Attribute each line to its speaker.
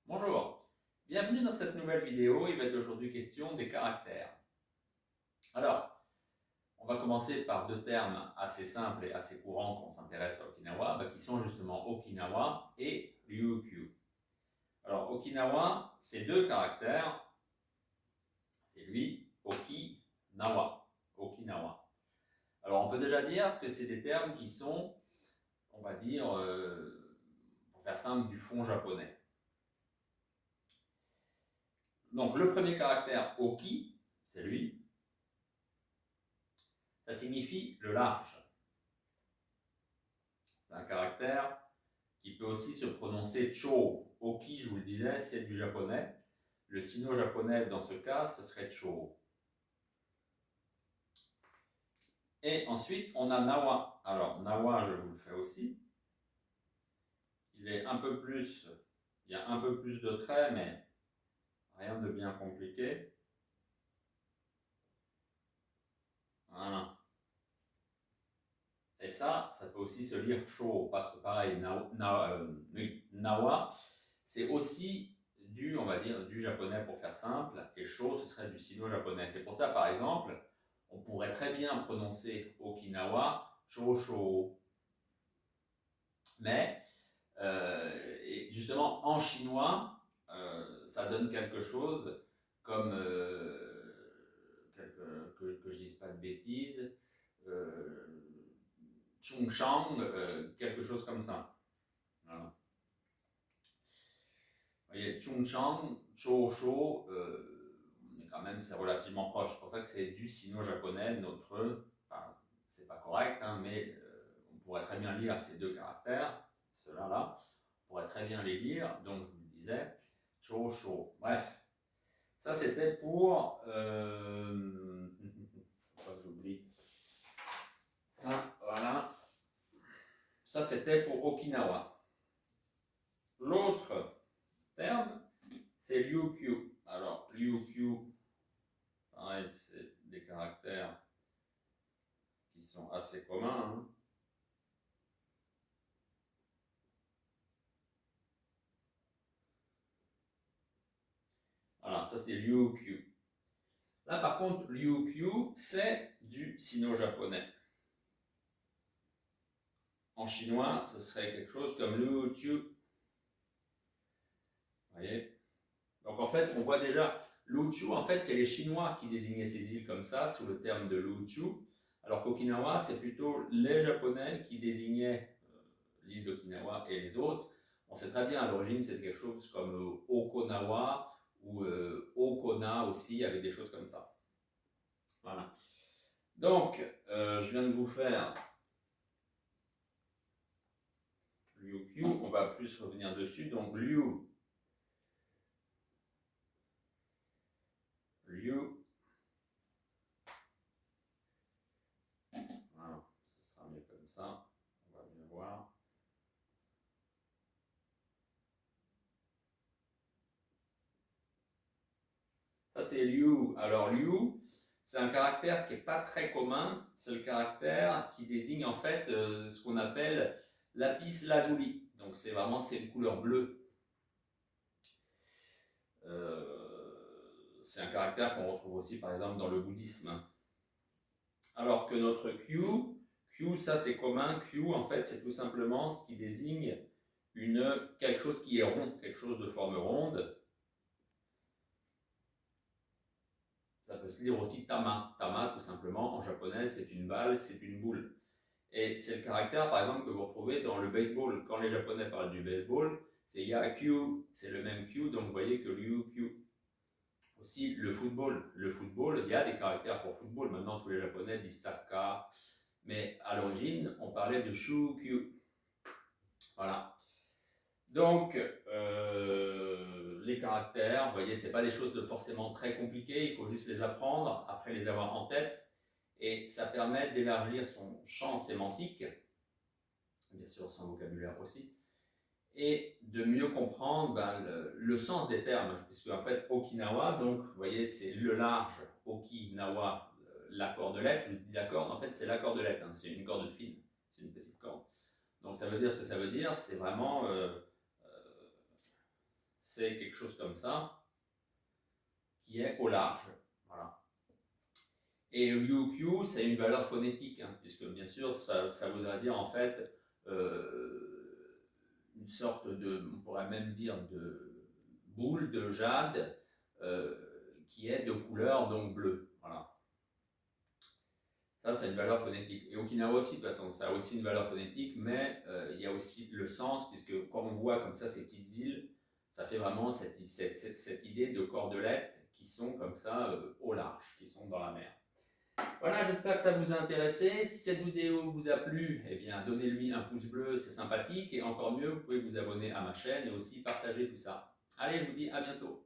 Speaker 1: Bonjour, bienvenue dans cette nouvelle vidéo. Il va être aujourd'hui question des caractères. Alors, on va commencer par deux termes assez simples et assez courants quand on s'intéresse à Okinawa, qui sont justement Okinawa et Ryukyu. Alors, Okinawa, c'est deux caractères, c'est lui, Okinawa. Okinawa. Alors, on peut déjà dire que c'est des termes qui sont, on va dire, pour faire simple, du fond japonais. Donc, le premier caractère, Oki, c'est lui. Ça signifie le large. C'est un caractère qui peut aussi se prononcer cho. Oki, je vous le disais, c'est du japonais. Le sino-japonais, dans ce cas, ce serait cho. Et ensuite, on a nawa. Alors, nawa, je vous le fais aussi. Il est un peu plus, il y a un peu plus de traits, mais rien de bien compliqué. Voilà. Et ça peut aussi se lire cho, parce que pareil, nawa, c'est aussi on va dire, du japonais pour faire simple, et cho, ce serait du sino-japonais. C'est pour ça, par exemple, on pourrait très bien prononcer Okinawa, cho. Mais, et justement, en chinois, ça donne quelque chose comme, que je dise pas de bêtises, Chongchang, quelque chose comme ça. Voilà. Vous voyez, Chongchang, cho, on est quand même, c'est relativement proche. C'est pour ça que c'est du sino-japonais, enfin, c'est pas correct, hein, mais on pourrait très bien lire ces deux caractères, ceux-là, on pourrait très bien les lire, donc je vous le disais, cho. Bref, ça c'était pour, faut pas que j'oublie, ça, voilà, ça c'était pour Okinawa. L'autre terme, c'est Ryukyu. Alors, Ryukyu, pareil, c'est des caractères qui sont assez communs. Hein. Voilà, ça c'est Ryukyu. Là, par contre, Ryukyu, c'est du sino-japonais. En chinois, ce serait quelque chose comme Ryukyu. Vous voyez? Donc, en fait, on voit déjà, Ryukyu, en fait, c'est les Chinois qui désignaient ces îles comme ça, sous le terme de Ryukyu. Alors qu'Okinawa, c'est plutôt les Japonais qui désignaient l'île d'Okinawa et les autres. On sait très bien, à l'origine, c'est quelque chose comme Okonawa ou Okona aussi, avec des choses comme ça. Voilà. Donc, je viens de vous faire Ryukyu, on va plus revenir dessus. Donc, Ryu. Voilà, ce sera mieux comme ça. On va bien voir. Ça, c'est Ryu. Alors, Ryu, c'est un caractère qui n'est pas très commun. C'est le caractère qui désigne en fait ce qu'on appelle lapis lazuli. Donc, c'est une couleur bleue. C'est un caractère qu'on retrouve aussi par exemple dans le bouddhisme. Alors que notre Q, ça c'est commun. Q, en fait, c'est tout simplement ce qui désigne quelque chose qui est rond, quelque chose de forme ronde. Ça peut se lire aussi tama. Tama, tout simplement, en japonais, c'est une balle, c'est une boule. Et c'est le caractère, par exemple, que vous retrouvez dans le baseball. Quand les Japonais parlent du baseball, c'est Yaku, c'est le même Q, donc vous voyez que Ryukyu. Aussi, le football. Le football, il y a des caractères pour football. Maintenant, tous les Japonais disent Saka. Mais à l'origine, on parlait de Shukyu. Voilà. Donc, les caractères, vous voyez, ce n'est pas des choses forcément très compliquées. Il faut juste les apprendre, après les avoir en tête. Et ça permet d'élargir son champ sémantique, bien sûr son vocabulaire aussi, et de mieux comprendre le sens des termes, puisque en fait Okinawa, donc vous voyez c'est le large, Okinawa, la cordelette, je dis la corde, en fait c'est la cordelette, hein, c'est une corde fine, c'est une petite corde. Donc ça veut dire ce que ça veut dire, c'est vraiment, c'est c'est quelque chose comme ça, qui est au large. Voilà. Et UQ, c'est une valeur phonétique, hein, puisque bien sûr, ça voudrait dire en fait une sorte de, on pourrait même dire, de boule de jade qui est de couleur donc bleue. Voilà. Ça, c'est une valeur phonétique. Et Okinawa aussi, de toute façon, ça a aussi une valeur phonétique, mais il y a aussi le sens, puisque quand on voit comme ça ces petites îles, ça fait vraiment cette idée de cordelettes qui sont comme ça au large, qui sont dans la mer. Voilà, j'espère que ça vous a intéressé. Si cette vidéo vous a plu, eh bien, donnez-lui un pouce bleu, c'est sympathique. Et encore mieux, vous pouvez vous abonner à ma chaîne et aussi partager tout ça. Allez, je vous dis à bientôt.